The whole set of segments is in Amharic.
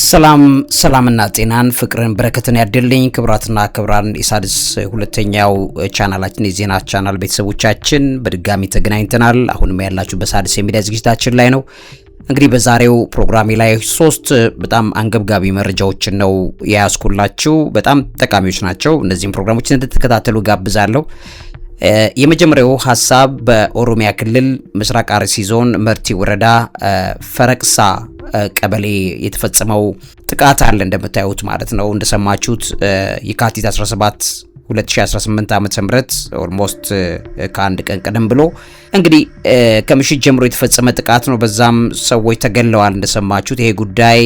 ሰላምና ጤናን ፍቅርን በረከትን ያድልኝ ክብራትና ክብራን ኢሳድስ ሁለተኛው ቻናላችን የዜና ቻናል ቤተሰቦቻችን በድጋሚ ተገናኝተናል። አሁንም ያላችሁ በሳድስ የሚዲያ ዝግጅታችን ላይ ነው። እንግዲህ በዛሬው ፕሮግራሜ ላይ ሶስት በጣም አንገብጋቢ መረጃዎችን ነው ያያዝኩላችሁ። በጣም ጠቃሚዎች ናቸው። እነዚህን ፕሮግራሞች እንድትከታተሉ ጋብዛለሁ። የመጀመሪያው ሐሳብ በኦሮሚያ ክልል ምስራቅ አርሲ ዞን መርቲ ወረዳ ፈረቅሳ ቀበሌ የተፈጸመው ጥቃት አለ እንደምታዩት ማለት ነው። እንደሰማችሁት የካቲት 17 2018 ዓመተ ምህረት ኦልሞስት ከአንድ ቀን ቀደም ብሎ እንግዲህ ከምሽት ጀምሮ የተፈጸመ ጥቃት ነው። በዛም ሰዎች ተገለዋል እንደሰማችሁት። ይሄ ጉዳይ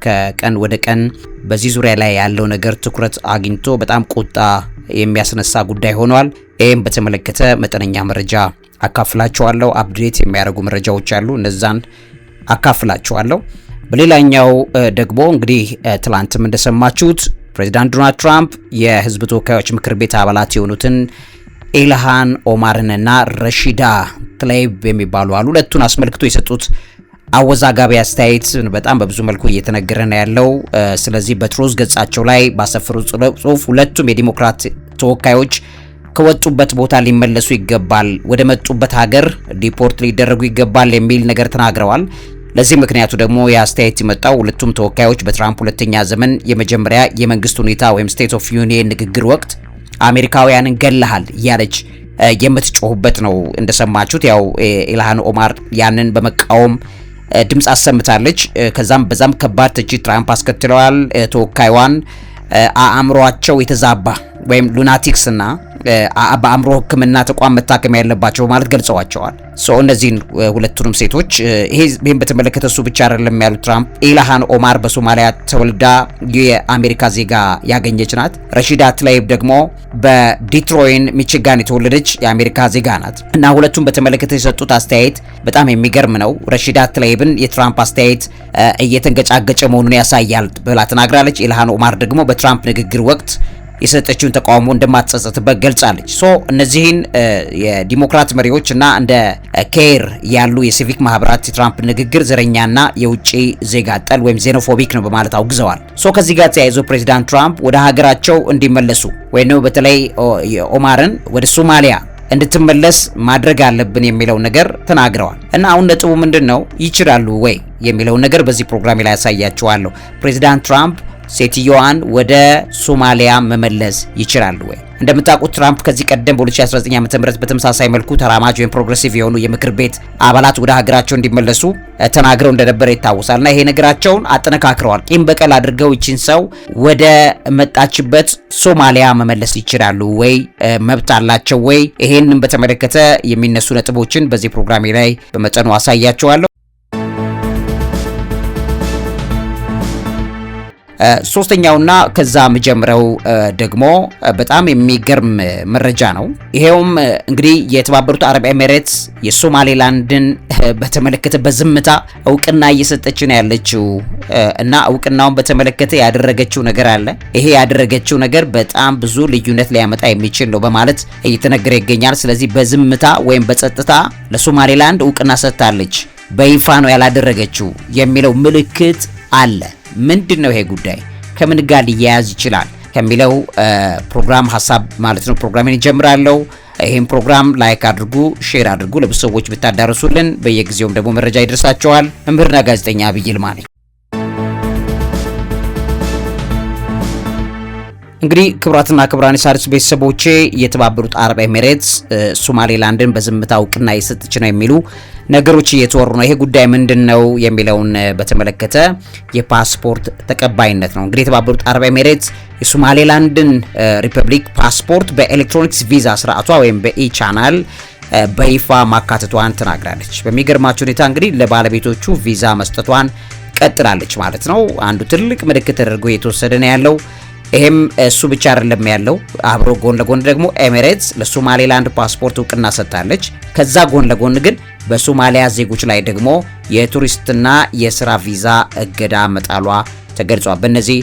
ከቀን ወደ ቀን በዚህ ዙሪያ ላይ ያለው ነገር ትኩረት አግኝቶ በጣም ቁጣ የሚያስነሳ ጉዳይ ሆኗል። ይሄን በተመለከተ መጠነኛ መረጃ አካፍላችኋለሁ። አፕዴት የሚያደርጉ መረጃዎች አሉ፣ እነዛን አካፍላችኋለሁ። በሌላኛው ደግሞ እንግዲህ ትላንትም እንደሰማችሁት ፕሬዚዳንት ዶናልድ ትራምፕ የህዝብ ተወካዮች ምክር ቤት አባላት የሆኑትን ኢልሃን ኦማርንና ረሺዳ ትላይብ የሚባሉ አሉ ሁለቱን አስመልክቶ የሰጡት አወዛጋቢ አስተያየት በጣም በብዙ መልኩ እየተነገረ ነው ያለው። ስለዚህ በትሮዝ ገጻቸው ላይ ባሰፈሩት ጽሁፍ ሁለቱም የዲሞክራት ተወካዮች ከወጡበት ቦታ ሊመለሱ ይገባል፣ ወደ መጡበት ሀገር ዲፖርት ሊደረጉ ይገባል የሚል ነገር ተናግረዋል። ለዚህ ምክንያቱ ደግሞ የአስተያየት የመጣው ሁለቱም ተወካዮች በትራምፕ ሁለተኛ ዘመን የመጀመሪያ የመንግስት ሁኔታ ወይም ስቴት ኦፍ ዩኒየን ንግግር ወቅት አሜሪካውያንን ገለሃል እያለች የምትጮሁበት ነው። እንደሰማችሁት ያው ኢልሃን ኦማር ያንን በመቃወም ድምጽ አሰምታለች። በዛም ከባድ ትችት ትራምፕ አስከትለዋል። ተወካይዋን አእምሮአቸው የተዛባ ወይም ሉናቲክስና በአእምሮ ሕክምና ተቋም መታከም ያለባቸው ማለት ገልጸዋቸዋል። እነዚህን ሁለቱንም ሴቶች ይሄን በተመለከተ እሱ ብቻ አይደለም ያሉት ትራምፕ ኢልሃን ኦማር በሶማሊያ ተወልዳ የአሜሪካ ዜጋ ያገኘች ናት። ረሺዳ ትላይብ ደግሞ በዲትሮይት ሚቺጋን የተወለደች የአሜሪካ ዜጋ ናት እና ሁለቱም በተመለከተ የሰጡት አስተያየት በጣም የሚገርም ነው። ረሺዳ ትላይብን የትራምፕ አስተያየት እየተንገጫገጨ መሆኑን ያሳያል ብላ ተናግራለች። ኢልሃን ኦማር ደግሞ በትራምፕ ንግግር ወቅት የሰጠችውን ተቃውሞ እንደማትጸጸትበት ገልጻለች። እነዚህን የዲሞክራት መሪዎች እና እንደ ኬር ያሉ የሲቪክ ማህበራት የትራምፕ ንግግር ዘረኛና የውጪ ዜጋ ጠል ወይም ዜኖፎቢክ ነው በማለት አውግዘዋል። ከዚህ ጋር ተያይዞ ፕሬዚዳንት ትራምፕ ወደ ሀገራቸው እንዲመለሱ ወይም በተለይ ኦማርን ወደ ሶማሊያ እንድትመለስ ማድረግ አለብን የሚለው ነገር ተናግረዋል። እና አሁን ነጥቡ ምንድነው? ይችላሉ ወይ የሚለው ነገር በዚህ ፕሮግራም ላይ ያሳያችኋለሁ። ፕሬዚዳንት ትራምፕ ሴትዮዋን ወደ ሶማሊያ መመለስ ይችላሉ ወይ? እንደምታውቁት ትራምፕ ከዚህ ቀደም በ2019 ዓ.ም በተመሳሳይ መልኩ ተራማጅ ወይም ፕሮግሬሲቭ የሆኑ የምክር ቤት አባላት ወደ ሀገራቸው እንዲመለሱ ተናግረው እንደነበረ ይታወሳልና ይሄ ነገራቸውን አጠነካክረዋል። ቂም በቀል አድርገው ይችን ሰው ወደ መጣችበት ሶማሊያ መመለስ ይችላሉ ወይ? መብት አላቸው ወይ? ይሄንን በተመለከተ የሚነሱ ነጥቦችን በዚህ ፕሮግራሜ ላይ በመጠኑ አሳያቸዋለሁ። ሶስተኛውና ከዛ መጀመሪያው ደግሞ በጣም የሚገርም መረጃ ነው። ይሄውም እንግዲህ የተባበሩት አረብ ኤሚሬትስ የሶማሌላንድን በተመለከተ በዝምታ እውቅና እየሰጠች ነው ያለችው እና እውቅናውን በተመለከተ ያደረገችው ነገር አለ። ይሄ ያደረገችው ነገር በጣም ብዙ ልዩነት ሊያመጣ የሚችል ነው በማለት እየተነገረ ይገኛል። ስለዚህ በዝምታ ወይም በጸጥታ ለሶማሌላንድ እውቅና ሰጥታለች፣ በይፋ ነው ያላደረገችው የሚለው ምልክት አለ። ምንድነው ይሄ ጉዳይ? ከምን ጋር ሊያያዝ ይችላል ከሚለው ፕሮግራም ሐሳብ ማለት ነው ፕሮግራሜን እንጀምራለሁ። ይሄን ፕሮግራም ላይክ አድርጉ፣ ሼር አድርጉ፣ ለብዙ ሰዎች ብታዳርሱልን በየጊዜውም ደግሞ መረጃ ይደርሳቸዋል። መምህርና ጋዜጠኛ አብይ ይልማ ነኝ። እንግዲህ ክብራትና ክብራን የሣድስ ቤተሰቦቼ የተባበሩት አረብ ኤሚሬትስ ሶማሌላንድን በዝምታ እውቅና የሰጠች ነው የሚሉ ነገሮች እየተወሩ ነው። ይሄ ጉዳይ ምንድነው የሚለውን በተመለከተ የፓስፖርት ተቀባይነት ነው። እንግዲህ የተባበሩት አረብ ኤሚሬትስ የሶማሌላንድን ሪፐብሊክ ፓስፖርት በኤሌክትሮኒክስ ቪዛ ስርዓቷ ወይም በኢ-ቻናል በይፋ ማካተቷን ተናግራለች። በሚገርማችሁ ሁኔታ እንግዲህ ለባለቤቶቹ ቪዛ መስጠቷን ቀጥላለች ማለት ነው። አንዱ ትልቅ ምልክት ተደርጎ እየተወሰደ ነው ያለው። ይሄም እሱ ብቻ አይደለም ያለው፣ አብሮ ጎን ለጎን ደግሞ ኤሚሬትስ ለሶማሌላንድ ፓስፖርት እውቅና ሰጥታለች። ከዛ ጎን ለጎን ግን በሶማሊያ ዜጎች ላይ ደግሞ የቱሪስትና የስራ ቪዛ እገዳ መጣሏ ተገልጿል። በእነዚህ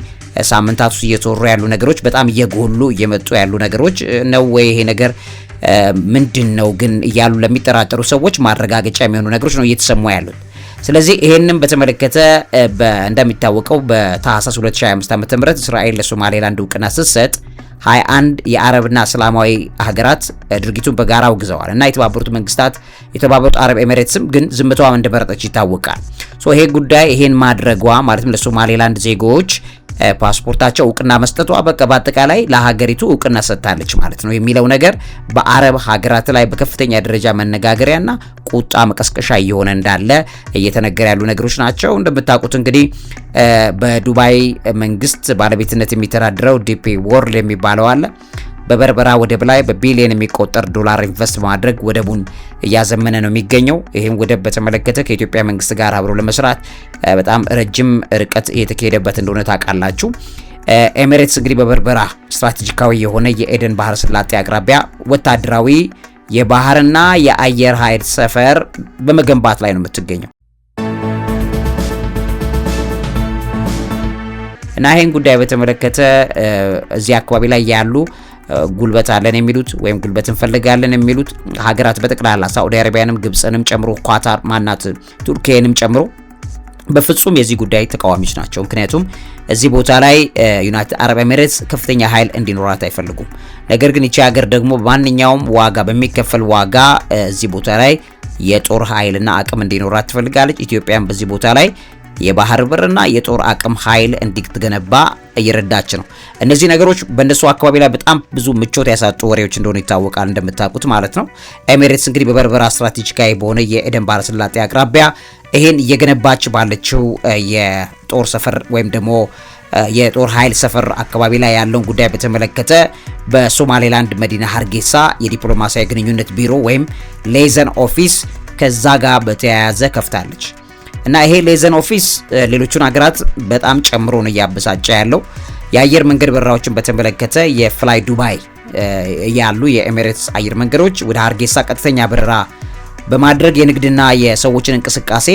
ሳምንታት ውስጥ እየተወሩ ያሉ ነገሮች በጣም እየጎሉ እየመጡ ያሉ ነገሮች ነው ወይ ይሄ ነገር ምንድነው ግን እያሉ ለሚጠራጠሩ ሰዎች ማረጋገጫ የሚሆኑ ነገሮች ነው እየተሰሙ ያሉት። ስለዚህ ይሄንን በተመለከተ እንደሚታወቀው በታህሳስ 2025 ዓ.ም እስራኤል ለሶማሌላንድ እውቅና ስትሰጥ 21 የአረብና እስላማዊ ሀገራት ድርጊቱን በጋራ አውግዘዋል እና የተባበሩት መንግስታት የተባበሩት አረብ ኤሚሬትስም ግን ዝምታዋን እንደመረጠች ይታወቃል። ይሄ ጉዳይ ይሄን ማድረጓ ማለትም ለሶማሌላንድ ዜጎች ፓስፖርታቸው እውቅና መስጠቷ በቃ በአጠቃላይ ለሀገሪቱ እውቅና ሰጥታለች ማለት ነው የሚለው ነገር በአረብ ሀገራት ላይ በከፍተኛ ደረጃ መነጋገሪያና ቁጣ መቀስቀሻ እየሆነ እንዳለ እየተነገረ ያሉ ነገሮች ናቸው። እንደምታውቁት እንግዲህ በዱባይ መንግስት ባለቤትነት የሚተዳደረው ዲፒ ወርልድ የሚባለው አለ በበርበራ ወደብ ላይ በቢሊየን የሚቆጠር ዶላር ኢንቨስት በማድረግ ወደቡን እያዘመነ ነው የሚገኘው። ይሄን ወደብ በተመለከተ ከኢትዮጵያ መንግስት ጋር አብሮ ለመስራት በጣም ረጅም ርቀት እየተካሄደበት እንደሆነ ታውቃላችሁ። ኤሚሬትስ እንግዲህ በበርበራ ስትራቴጂካዊ የሆነ የኤደን ባህረ ሰላጤ አቅራቢያ ወታደራዊ የባህርና የአየር ኃይል ሰፈር በመገንባት ላይ ነው የምትገኘው እና ይሄን ጉዳይ በተመለከተ እዚህ አካባቢ ላይ ያሉ ጉልበት አለን የሚሉት ወይም ጉልበት እንፈልጋለን የሚሉት ሀገራት በጠቅላላ ሳዑዲ አረቢያንም ግብጽንም ጨምሮ ኳታር ማናት ቱርኪንም ጨምሮ በፍጹም የዚህ ጉዳይ ተቃዋሚዎች ናቸው። ምክንያቱም እዚህ ቦታ ላይ ዩናይትድ አረብ ኤሚሬትስ ከፍተኛ ኃይል እንዲኖራት አይፈልጉም። ነገር ግን ይቺ ሀገር ደግሞ በማንኛውም ዋጋ በሚከፈል ዋጋ እዚህ ቦታ ላይ የጦር ኃይልና አቅም እንዲኖራት ትፈልጋለች። ኢትዮጵያም በዚህ ቦታ ላይ የባህር በርና የጦር አቅም ኃይል እንዲትገነባ እየረዳች ነው። እነዚህ ነገሮች በእነሱ አካባቢ ላይ በጣም ብዙ ምቾት ያሳጡ ወሬዎች እንደሆነ ይታወቃል እንደምታውቁት ማለት ነው። ኤሚሬትስ እንግዲህ በበርበራ ስትራቴጂካዊ በሆነ የኤደን ባህረ ሰላጤ አቅራቢያ ይሄን እየገነባች ባለችው የጦር ሰፈር ወይም ደግሞ የጦር ኃይል ሰፈር አካባቢ ላይ ያለውን ጉዳይ በተመለከተ በሶማሌላንድ መዲና ሀርጌሳ የዲፕሎማሲያዊ ግንኙነት ቢሮ ወይም ሌዘን ኦፊስ ከዛ ጋር በተያያዘ ከፍታለች እና ይሄ ሌዘን ኦፊስ ሌሎቹን ሀገራት በጣም ጨምሮ ነው ያበሳጨ ያለው። የአየር መንገድ በረራዎችን በተመለከተ የፍላይ ዱባይ ያሉ የኤሚሬትስ አየር መንገዶች ወደ ሀርጌሳ ቀጥተኛ በረራ በማድረግ የንግድና የሰዎችን እንቅስቃሴ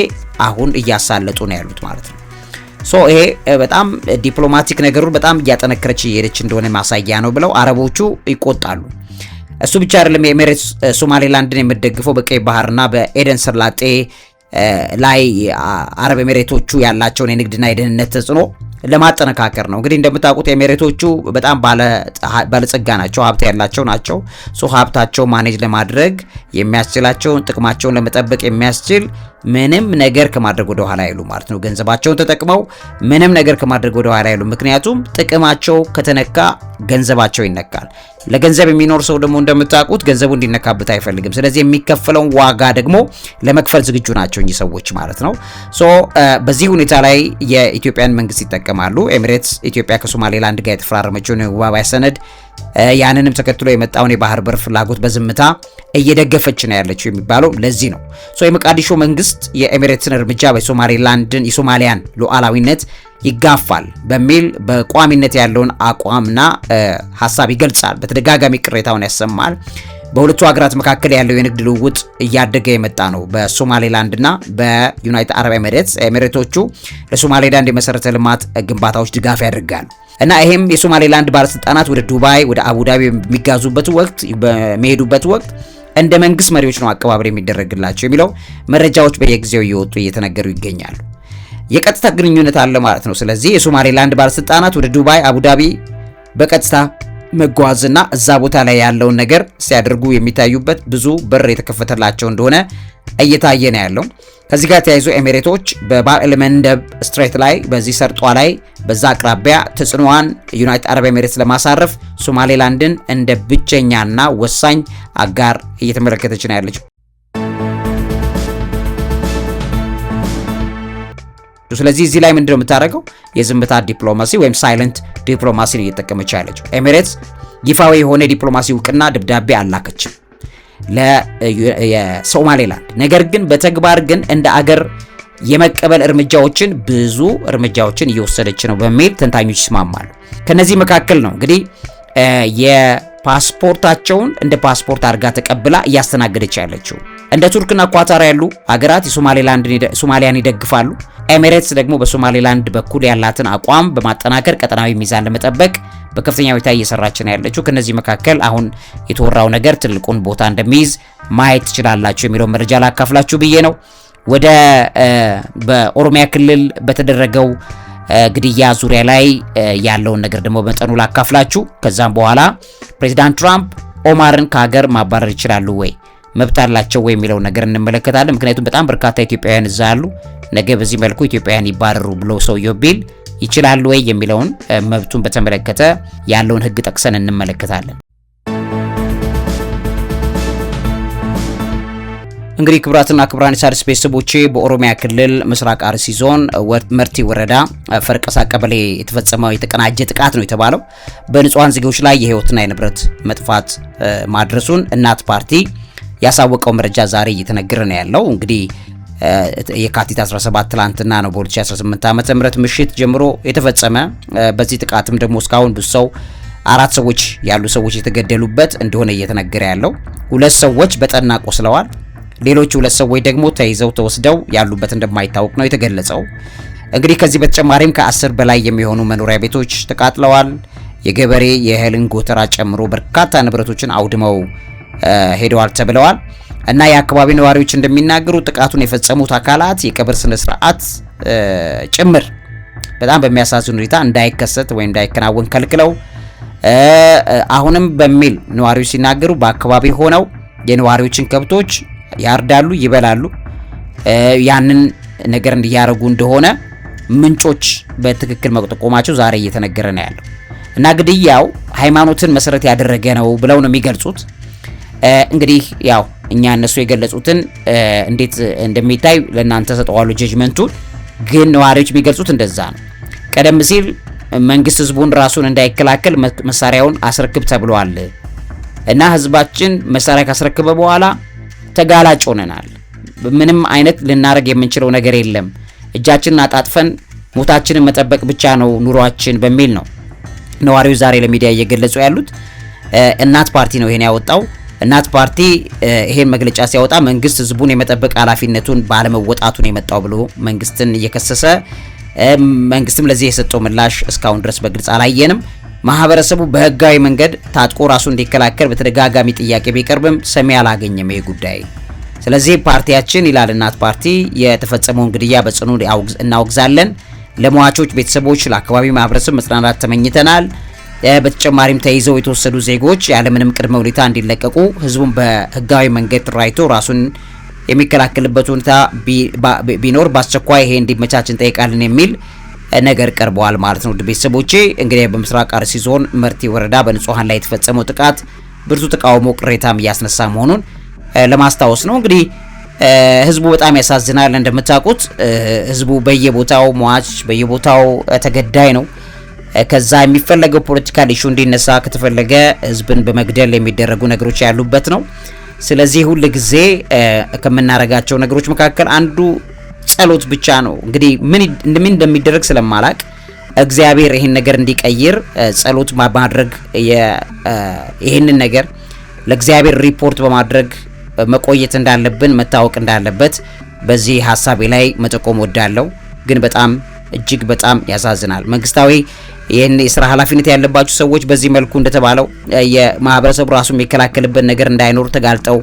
አሁን እያሳለጡ ነው ያሉት ማለት ነው። ይሄ በጣም ዲፕሎማቲክ ነገሩን በጣም እያጠነከረች እየሄደች እንደሆነ ማሳያ ነው ብለው አረቦቹ ይቆጣሉ። እሱ ብቻ አይደለም። የኤሚሬትስ ሶማሌላንድን የምትደግፈው በቀይ ባህርና በኤደን ሰላጤ ላይ አረብ ኤሚሬቶቹ ያላቸውን የንግድና የደህንነት ተጽዕኖ ለማጠናከር ነው። እንግዲህ እንደምታውቁት ኤሚሬቶቹ በጣም ባለጸጋ ናቸው፣ ሀብት ያላቸው ናቸው። ሀብታቸው ማኔጅ ለማድረግ የሚያስችላቸውን ጥቅማቸውን ለመጠበቅ የሚያስችል ምንም ነገር ከማድረግ ወደ ኋላ አይሉ ማለት ነው። ገንዘባቸውን ተጠቅመው ምንም ነገር ከማድረግ ወደ ኋላ አይሉ። ምክንያቱም ጥቅማቸው ከተነካ ገንዘባቸው ይነካል። ለገንዘብ የሚኖር ሰው ደግሞ እንደምታውቁት ገንዘቡ እንዲነካበት አይፈልግም። ስለዚህ የሚከፈለውን ዋጋ ደግሞ ለመክፈል ዝግጁ ናቸው እኚህ ሰዎች ማለት ነው። በዚህ ሁኔታ ላይ የኢትዮጵያን መንግስት ይጠቀማሉ። ኤሚሬትስ ኢትዮጵያ ከሶማሌላንድ ጋር የተፈራረመችውን የመግባቢያ ሰነድ ያንንም ተከትሎ የመጣውን የባህር በር ፍላጎት በዝምታ እየደገፈች ነው ያለችው የሚባለው ለዚህ ነው። የሞቃዲሾ መንግስት የኤሚሬትስን እርምጃ የሶማሊያን ሉዓላዊነት ይጋፋል በሚል በቋሚነት ያለውን አቋምና ሀሳብ ይገልጻል። በተደጋጋሚ ቅሬታውን ያሰማል። በሁለቱ ሀገራት መካከል ያለው የንግድ ልውውጥ እያደገ የመጣ ነው። በሶማሌላንድና በዩናይትድ አረብ ኤሚሬትስ ኤሚሬቶቹ ለሶማሌላንድ የመሰረተ ልማት ግንባታዎች ድጋፍ ያደርጋሉ እና ይሄም የሶማሌላንድ ባለስልጣናት ወደ ዱባይ ወደ አቡዳቢ በሚሄዱበት ወቅት እንደ መንግስት መሪዎች ነው አቀባበል የሚደረግላቸው የሚለው መረጃዎች በየጊዜው እየወጡ እየተነገሩ ይገኛሉ። የቀጥታ ግንኙነት አለ ማለት ነው። ስለዚህ የሶማሌላንድ ባለስልጣናት ወደ ዱባይ አቡዳቢ በቀጥታ መጓዝና እዛ ቦታ ላይ ያለውን ነገር ሲያደርጉ የሚታዩበት ብዙ በር የተከፈተላቸው እንደሆነ እየታየ ነው ያለው። ከዚህ ጋር ተያይዞ ኤሚሬቶች በባብ መንደብ ስትሬት ላይ በዚህ ሰርጧ ላይ በዛ አቅራቢያ ተጽዕኖዋን ዩናይትድ አረብ ኤሚሬትስ ለማሳረፍ ሶማሌላንድን እንደ ብቸኛና ወሳኝ አጋር እየተመለከተች ነው ያለችው። ስለዚህ እዚህ ላይ ምንድነው የምታደርገው? የዝምታ ዲፕሎማሲ ወይም ሳይለንት ዲፕሎማሲን እየተጠቀመች ያለችው። ኤሚሬትስ ይፋዊ የሆነ ዲፕሎማሲ እውቅና ደብዳቤ አላከችም ለሶማሌላንድ። ነገር ግን በተግባር ግን እንደ አገር የመቀበል ብዙ እርምጃዎችን እየወሰደች ነው በሚል ተንታኞች ይስማማሉ። ከነዚህ መካከል ነው እንግዲህ የፓስፖርታቸውን እንደ ፓስፖርት አድርጋ ተቀብላ እያስተናገደች ያለችው። እንደ ቱርክና ኳታር ያሉ ሀገራት ሶማሊያን ይደግፋሉ። ኤሚሬትስ ደግሞ በሶማሌላንድ በኩል ያላትን አቋም በማጠናከር ቀጠናዊ ሚዛን ለመጠበቅ በከፍተኛ ሁኔታ እየሰራች ነው ያለችው። ከነዚህ መካከል አሁን የተወራው ነገር ትልቁን ቦታ እንደሚይዝ ማየት ትችላላችሁ የሚለው መረጃ ላካፍላችሁ ብዬ ነው። ወደ በኦሮሚያ ክልል በተደረገው ግድያ ዙሪያ ላይ ያለውን ነገር ደግሞ በመጠኑ ላካፍላችሁ። ከዛም በኋላ ፕሬዚዳንት ትራምፕ ኦማርን ከሀገር ማባረር ይችላሉ ወይ መብት አላቸው ወይ የሚለው ነገር እንመለከታለን። ምክንያቱም በጣም በርካታ ኢትዮጵያውያን እዛ አሉ። ነገ በዚህ መልኩ ኢትዮጵያውያን ይባረሩ ብሎ ሰውየው ቢል ይችላሉ ወይ የሚለውን መብቱን በተመለከተ ያለውን ሕግ ጠቅሰን እንመለከታለን። እንግዲህ ክቡራትና ክቡራን የሣድስ ቤተሰቦቼ በኦሮሚያ ክልል ምስራቅ አርሲ ዞን መርቲ ወረዳ ፈርቀሳ ቀበሌ የተፈጸመው የተቀናጀ ጥቃት ነው የተባለው በንጹሃን ዜጎች ላይ የህይወትና የንብረት መጥፋት ማድረሱን እናት ፓርቲ ያሳወቀው መረጃ ዛሬ እየተነገረ ነው ያለው። እንግዲህ የካቲት 17 ትላንትና ነው በ2018 ዓመተ ምህረት ምሽት ጀምሮ የተፈጸመ። በዚህ ጥቃትም ደግሞ እስካሁን ብዙ ሰው 4 ሰዎች ያሉ ሰዎች የተገደሉበት እንደሆነ እየተነገረ ያለው። 2 ሰዎች በጠና ቆስለዋል። ሌሎች 2 ሰዎች ደግሞ ተይዘው ተወስደው ያሉበት እንደማይታወቅ ነው የተገለጸው። እንግዲህ ከዚህ በተጨማሪም ከ10 በላይ የሚሆኑ መኖሪያ ቤቶች ተቃጥለዋል። የገበሬ የእህልን ጎተራ ጨምሮ በርካታ ንብረቶችን አውድመው ሄደዋል ተብለዋል። እና የአካባቢ ነዋሪዎች እንደሚናገሩ ጥቃቱን የፈጸሙት አካላት የቀብር ስነ ስርዓት ጭምር በጣም በሚያሳዝን ሁኔታ እንዳይከሰት ወይ እንዳይከናወን ከልክለው አሁንም በሚል ነዋሪዎች ሲናገሩ በአካባቢ ሆነው የነዋሪዎችን ከብቶች ያርዳሉ፣ ይበላሉ። ያንን ነገር እንዲያረጉ እንደሆነ ምንጮች በትክክል መጠቆማቸው ዛሬ እየተነገረ ነው ያለው። እና ግድያው ሃይማኖትን መሰረት ያደረገ ነው ብለው ነው የሚገልጹት። እንግዲህ ያው እኛ እነሱ የገለጹትን እንዴት እንደሚታይ ለእናንተ ሰጠዋለሁ ጀጅመንቱን። ግን ነዋሪዎች የሚገልጹት እንደዛ ነው። ቀደም ሲል መንግስት ህዝቡን ራሱን እንዳይከላከል መሳሪያውን አስረክብ ተብሏል እና ህዝባችን መሳሪያ ካስረክበ በኋላ ተጋላጭ ሆነናል። ምንም አይነት ልናረግ የምንችለው ነገር የለም፣ እጃችንን አጣጥፈን ሞታችንን መጠበቅ ብቻ ነው ኑሯችን በሚል ነው ነዋሪው ዛሬ ለሚዲያ እየገለጹ ያሉት። እናት ፓርቲ ነው ይሄን ያወጣው። እናት ፓርቲ ይሄን መግለጫ ሲያወጣ መንግስት ህዝቡን የመጠበቅ ኃላፊነቱን ባለመወጣቱን የመጣው ብሎ መንግስትን እየከሰሰ መንግስትም ለዚህ የሰጠው ምላሽ እስካሁን ድረስ በግልጽ አላየንም። ማህበረሰቡ በህጋዊ መንገድ ታጥቆ ራሱ እንዲከላከል በተደጋጋሚ ጥያቄ ቢቀርብም ሰሚ አላገኘም ይሄ ጉዳይ። ስለዚህ ፓርቲያችን ይላል እናት ፓርቲ የተፈጸመውን ግድያ በጽኑ እናወግዛለን። ለሟቾች ቤተሰቦች፣ ለአካባቢ ማህበረሰብ መጽናናት ተመኝተናል። በተጨማሪም ተይዘው የተወሰዱ ዜጎች ያለምንም ቅድመ ሁኔታ እንዲለቀቁ፣ ህዝቡን በህጋዊ መንገድ ተራይቶ ራሱን የሚከላከልበት ሁኔታ ቢኖር በአስቸኳይ ይሄ እንዲመቻች እንጠይቃለን የሚል ነገር ቀርበዋል ማለት ነው። ቤተሰቦቼ እንግዲህ በምስራቅ አርሲ ዞን መርቲ ወረዳ በንጹሃን ላይ የተፈጸመው ጥቃት ብርቱ ተቃውሞ ቅሬታም እያስነሳ መሆኑን ለማስታወስ ነው። እንግዲህ ህዝቡ በጣም ያሳዝናል። እንደምታውቁት ህዝቡ በየቦታው ሟች፣ በየቦታው ተገዳይ ነው። ከዛ የሚፈለገው ፖለቲካል ኢሹ እንዲነሳ ከተፈለገ ህዝብን በመግደል የሚደረጉ ነገሮች ያሉበት ነው። ስለዚህ ሁሉ ጊዜ ከምናረጋቸው ነገሮች መካከል አንዱ ጸሎት ብቻ ነው። እንግዲህ ምን እንደሚደረግ ስለማላቅ እግዚአብሔር ይሄን ነገር እንዲቀይር ጸሎት ማድረግ ይሄንን ነገር ለእግዚአብሔር ሪፖርት በማድረግ መቆየት እንዳለብን መታወቅ እንዳለበት በዚህ ሐሳቤ ላይ መጠቆም ወዳለው። ግን በጣም እጅግ በጣም ያሳዝናል። መንግስታዊ ይሄን የሥራ ኃላፊነት ያለባቸው ሰዎች በዚህ መልኩ እንደተባለው የማህበረሰቡ ራሱ የሚከላከልበት ነገር እንዳይኖር ተጋልጠው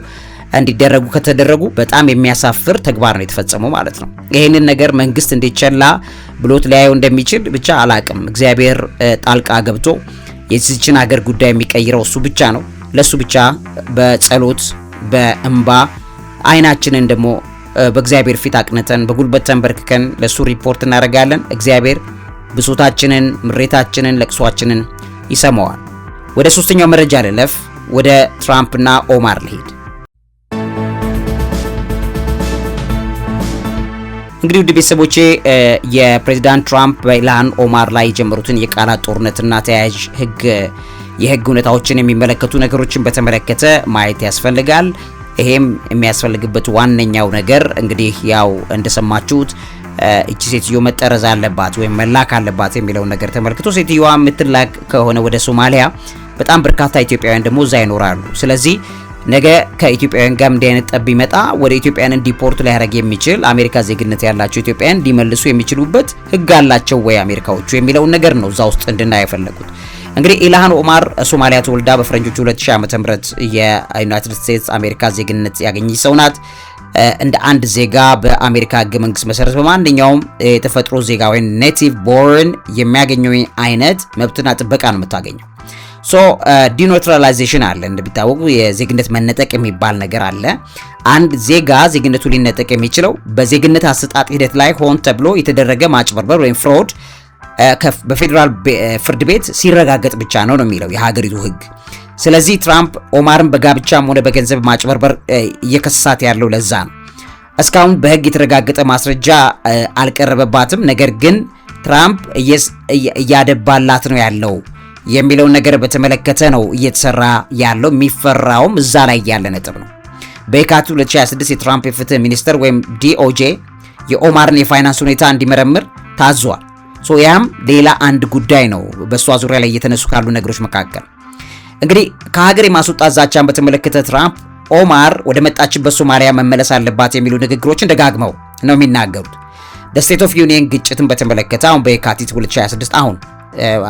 እንዲደረጉ ከተደረጉ በጣም የሚያሳፍር ተግባር ነው የተፈጸመው ማለት ነው። ይሄንን ነገር መንግስት እንዲቸላ ብሎት ሊያየው እንደሚችል ብቻ አላቅም። እግዚአብሔር ጣልቃ ገብቶ የዚህችን ሀገር ጉዳይ የሚቀይረው እሱ ብቻ ነው። ለሱ ብቻ በጸሎት በእንባ አይናችንን ደግሞ በእግዚአብሔር ፊት አቅንተን በጉልበት ተንበርክከን ለሱ ሪፖርት እናደርጋለን። እግዚአብሔር ብሶታችንን፣ ምሬታችንን፣ ለቅሷችንን ይሰማዋል። ወደ ሶስተኛው መረጃ ልለፍ። ወደ ትራምፕና ኦማር ልሄድ። እንግዲህ ውድ ቤተሰቦቼ የፕሬዚዳንት ትራምፕ በኢልሃን ኦማር ላይ የጀመሩትን የቃላት ጦርነትና ተያያዥ የህግ ሁኔታዎችን የሚመለከቱ ነገሮችን በተመለከተ ማየት ያስፈልጋል። ይሄም የሚያስፈልግበት ዋነኛው ነገር እንግዲህ ያው እንደሰማችሁት እቺ ሴትዮ መጠረዝ አለባት ወይም መላክ አለባት የሚለውን ነገር ተመልክቶ ሴትዮዋ የምትላክ ከሆነ ወደ ሶማሊያ በጣም በርካታ ኢትዮጵያውያን ደግሞ እዛ ይኖራሉ። ስለዚህ ነገ ከኢትዮጵያውያን ጋር እንዲህ አይነት ጠብ ቢመጣ ወደ ኢትዮጵያውያን ዲፖርት ሊያደርግ የሚችል አሜሪካ ዜግነት ያላቸው ኢትዮጵያውያን እንዲመልሱ የሚችሉበት ህግ አላቸው ወይ አሜሪካዎቹ የሚለውን ነገር ነው እዛ ውስጥ እንድናይ የፈለጉት። እንግዲህ ኢልሃን ኦማር ሶማሊያ ተወልዳ በፈረንጆቹ 2000 ዓ.ም የዩናይትድ ስቴትስ አሜሪካ ዜግነት ያገኘች ሰው ናት። እንደ አንድ ዜጋ በአሜሪካ ህገ መንግስት መሰረት በማንኛውም የተፈጥሮ ዜጋ ወይም ኔቲቭ ቦርን የሚያገኘው አይነት መብትና ጥበቃ ነው የምታገኘው። ሶ ዲኖትራላይዜሽን አለ። እንደሚታወቁ የዜግነት መነጠቅ የሚባል ነገር አለ። አንድ ዜጋ ዜግነቱ ሊነጠቅ የሚችለው በዜግነት አሰጣጥ ሂደት ላይ ሆን ተብሎ የተደረገ ማጭበርበር ወይም ፍሮድ በፌዴራል ፍርድ ቤት ሲረጋገጥ ብቻ ነው የሚለው የሀገሪቱ ህግ። ስለዚህ ትራምፕ ኦማርን በጋብቻም ሆነ በገንዘብ ማጭበርበር እየከሰሳት ያለው ለዛ ነው። እስካሁን በህግ የተረጋገጠ ማስረጃ አልቀረበባትም። ነገር ግን ትራምፕ እያደባላት ነው ያለው የሚለውን ነገር በተመለከተ ነው እየተሰራ ያለው። የሚፈራውም እዛ ላይ ያለ ነጥብ ነው። በየካቲት 2026 የትራምፕ የፍትህ ሚኒስተር ወይም ዲኦጄ የኦማርን የፋይናንስ ሁኔታ እንዲመረምር ታዟል። ያም ሌላ አንድ ጉዳይ ነው በሷ ዙሪያ ላይ እየተነሱ ካሉ ነገሮች መካከል። እንግዲህ ከሀገር የማስወጣት ዛቻን በተመለከተ ትራምፕ ኦማር ወደ መጣችበት ሶማሊያ መመለስ አለባት የሚሉ ንግግሮችን ደጋግመው ነው የሚናገሩት። ስቴት ኦፍ ዩኒየን ግጭትን በተመለከተ አሁን በየካቲት 2026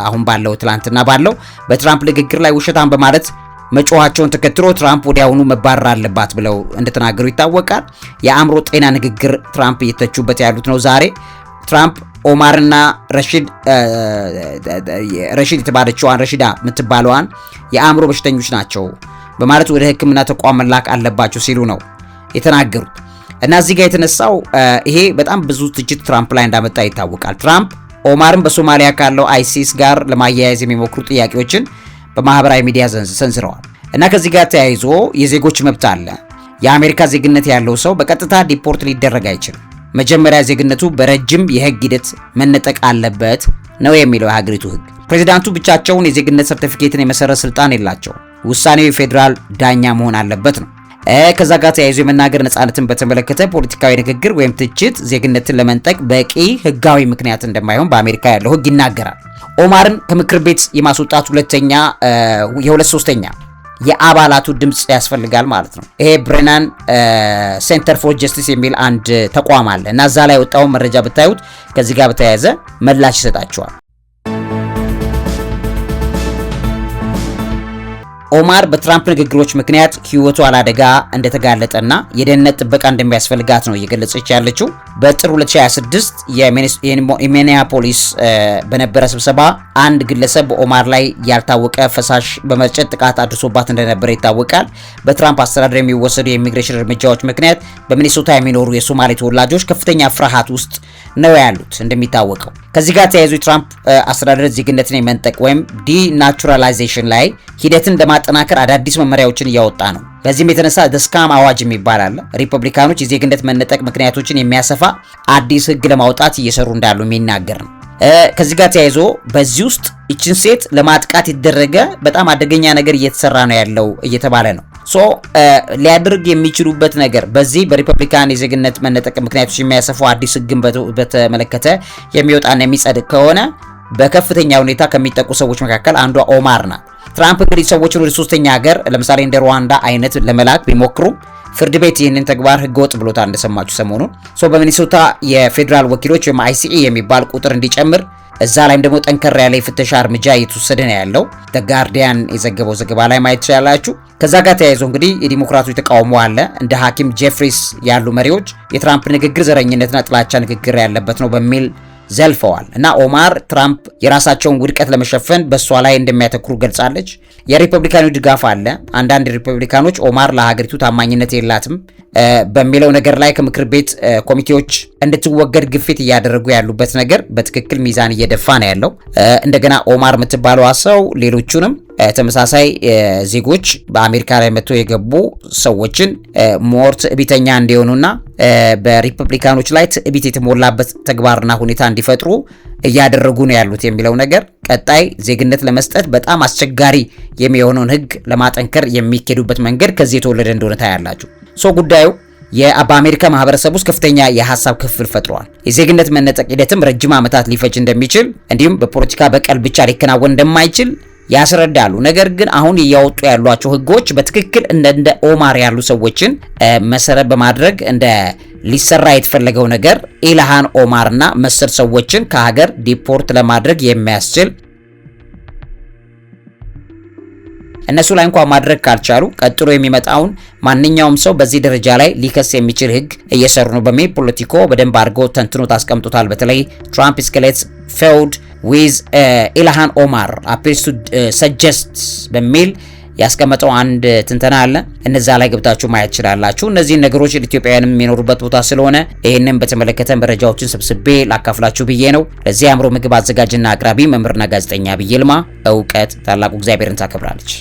አሁን ባለው ትላንትና ባለው በትራምፕ ንግግር ላይ ውሸታም በማለት መጮሃቸውን ተከትሎ ትራምፕ ወዲያውኑ መባረር አለባት ብለው እንደተናገሩ ይታወቃል። የአእምሮ ጤና ንግግር ትራምፕ እየተቹበት ያሉት ነው። ዛሬ ትራምፕ ኦማርና ረሺድ የተባለችዋን ረሺዳ የምትባለዋን የአእምሮ በሽተኞች ናቸው በማለት ወደ ሕክምና ተቋም መላክ አለባቸው ሲሉ ነው የተናገሩት። እና እዚህ ጋር የተነሳው ይሄ በጣም ብዙ ትችት ትራምፕ ላይ እንዳመጣ ይታወቃል። ትራምፕ ኦማርን በሶማሊያ ካለው አይሲስ ጋር ለማያያዝ የሚሞክሩ ጥያቄዎችን በማህበራዊ ሚዲያ ሰንዝረዋል። እና ከዚህ ጋር ተያይዞ የዜጎች መብት አለ። የአሜሪካ ዜግነት ያለው ሰው በቀጥታ ዲፖርት ሊደረግ አይችልም። መጀመሪያ ዜግነቱ በረጅም የህግ ሂደት መነጠቅ አለበት ነው የሚለው የሀገሪቱ ህግ። ፕሬዚዳንቱ ብቻቸውን የዜግነት ሰርቲፊኬትን የመሰረት ስልጣን የላቸው። ውሳኔው የፌዴራል ዳኛ መሆን አለበት ነው። ከዛ ጋር ተያይዞ የመናገር ነጻነትን በተመለከተ ፖለቲካዊ ንግግር ወይም ትችት ዜግነትን ለመንጠቅ በቂ ህጋዊ ምክንያት እንደማይሆን በአሜሪካ ያለው ህግ ይናገራል። ኦማርን ከምክር ቤት የማስወጣት የሁለት ሶስተኛ የአባላቱ ድምጽ ያስፈልጋል ማለት ነው። ይሄ ብሬናን ሴንተር ፎር ጀስቲስ የሚል አንድ ተቋም አለ እና እዛ ላይ ወጣውን መረጃ ብታዩት ከዚህ ጋር በተያያዘ ምላሽ ይሰጣቸዋል። ኦማር በትራምፕ ንግግሮች ምክንያት ህይወቷ ለአደጋ እንደተጋለጠና የደህንነት ጥበቃ እንደሚያስፈልጋት ነው እየገለጸች ያለችው። በጥር 2026 የሚኒያፖሊስ በነበረ ስብሰባ አንድ ግለሰብ በኦማር ላይ ያልታወቀ ፈሳሽ በመርጨት ጥቃት አድርሶባት እንደነበረ ይታወቃል። በትራምፕ አስተዳደር የሚወሰዱ የኢሚግሬሽን እርምጃዎች ምክንያት በሚኒሶታ የሚኖሩ የሶማሌ ተወላጆች ከፍተኛ ፍርሃት ውስጥ ነው ያሉት። እንደሚታወቀው ከዚህ ጋር ተያይዞ የትራምፕ አስተዳደር ዜግነትን የመንጠቅ ወይም ዲናቹራላይዜሽን ላይ ሂደትን ለማጠናከር አዳዲስ መመሪያዎችን እያወጣ ነው። በዚህም የተነሳ ደስካም አዋጅ የሚባል አለ። ሪፐብሊካኖች የዜግነት መነጠቅ ምክንያቶችን የሚያሰፋ አዲስ ህግ ለማውጣት እየሰሩ እንዳሉ የሚናገር ነው። ከዚህ ጋር ተያይዞ በዚህ ውስጥ ይችን ሴት ለማጥቃት የተደረገ በጣም አደገኛ ነገር እየተሰራ ነው ያለው እየተባለ ነው። ሊያደርግ የሚችሉበት ነገር በዚህ በሪፐብሊካን የዜግነት መነጠቅ ምክንያቶች የሚያሰፋ አዲስ ህግን በተመለከተ የሚወጣና የሚጸድቅ ከሆነ በከፍተኛ ሁኔታ ከሚጠቁ ሰዎች መካከል አንዷ ኦማር ናት። ትራምፕ እንግዲህ ሰዎችን ወደ ሶስተኛ ሀገር ለምሳሌ እንደ ሩዋንዳ አይነት ለመላክ ቢሞክሩም ፍርድ ቤት ይህንን ተግባር ህገወጥ ብሎታል። እንደሰማችሁ ሰሞኑን በሚኒሶታ የፌዴራል ወኪሎች ወይም አይሲኢ የሚባል ቁጥር እንዲጨምር እዛ ላይም ደግሞ ጠንከር ያለ የፍተሻ እርምጃ እየተወሰደ ነው ያለው። ጋርዲያን የዘገበው ዘገባ ላይ ማየት ትችላላችሁ። ከዛ ጋር ተያይዞ እንግዲህ የዲሞክራቶች ተቃውሞ አለ። እንደ ሐኪም ጄፍሪስ ያሉ መሪዎች የትራምፕ ንግግር ዘረኝነትና ጥላቻ ንግግር ያለበት ነው በሚል ዘልፈዋል እና ኦማር ትራምፕ የራሳቸውን ውድቀት ለመሸፈን በሷ ላይ እንደሚያተኩሩ ገልጻለች። የሪፐብሊካኖች ድጋፍ አለ። አንዳንድ ሪፐብሊካኖች ኦማር ለሀገሪቱ ታማኝነት የላትም በሚለው ነገር ላይ ከምክር ቤት ኮሚቴዎች እንድትወገድ ግፊት እያደረጉ ያሉበት ነገር በትክክል ሚዛን እየደፋ ነው ያለው። እንደገና ኦማር የምትባለው ሰው ሌሎቹንም ተመሳሳይ ዜጎች በአሜሪካ ላይ መጥቶ የገቡ ሰዎችን ሞር ትዕቢተኛ እንዲሆኑና በሪፐብሊካኖች ላይ ትዕቢት የተሞላበት ተግባርና ሁኔታ እንዲፈጥሩ እያደረጉ ነው ያሉት የሚለው ነገር ቀጣይ ዜግነት ለመስጠት በጣም አስቸጋሪ የሚሆነውን ሕግ ለማጠንከር የሚኬዱበት መንገድ ከዚህ የተወለደ እንደሆነ ታያላችሁ። ጉዳዩ በአሜሪካ ማህበረሰብ ውስጥ ከፍተኛ የሐሳብ ክፍል ፈጥሯል። የዜግነት መነጠቅ ሂደትም ረጅም ዓመታት ሊፈጅ እንደሚችል እንዲሁም በፖለቲካ በቀል ብቻ ሊከናወን እንደማይችል ያስረዳሉ። ነገር ግን አሁን እያወጡ ያሏቸው ህጎች በትክክል እንደ ኦማር ያሉ ሰዎችን መሰረት በማድረግ እንደ ሊሰራ የተፈለገው ነገር ኢልሃን ኦማርና መሰል ሰዎችን ከሀገር ዲፖርት ለማድረግ የሚያስችል እነሱ ላይ እንኳን ማድረግ ካልቻሉ ቀጥሎ የሚመጣውን ማንኛውም ሰው በዚህ ደረጃ ላይ ሊከስ የሚችል ህግ እየሰሩ ነው በሚል ፖለቲኮ በደንብ አድርጎ ተንትኖ ታስቀምጡታል። በተለይ ትራምፕ escalates feud with ኢልሃን ኦማር appears to suggest በሚል ያስቀመጠው አንድ ትንተና አለ። እነዛ ላይ ገብታችሁ ማየት ይችላላችሁ። እነዚህ ነገሮች ኢትዮጵያውያንም የሚኖሩበት ቦታ ስለሆነ ይሄንን በተመለከተ መረጃዎችን ሰብስቤ ላካፍላችሁ ብዬ ነው። ለዚህ አእምሮ ምግብ አዘጋጅና አቅራቢ መምህርና ጋዜጠኛ ዐቢይ ይልማ። እውቀት ታላቁ እግዚአብሔርን ታከብራለች።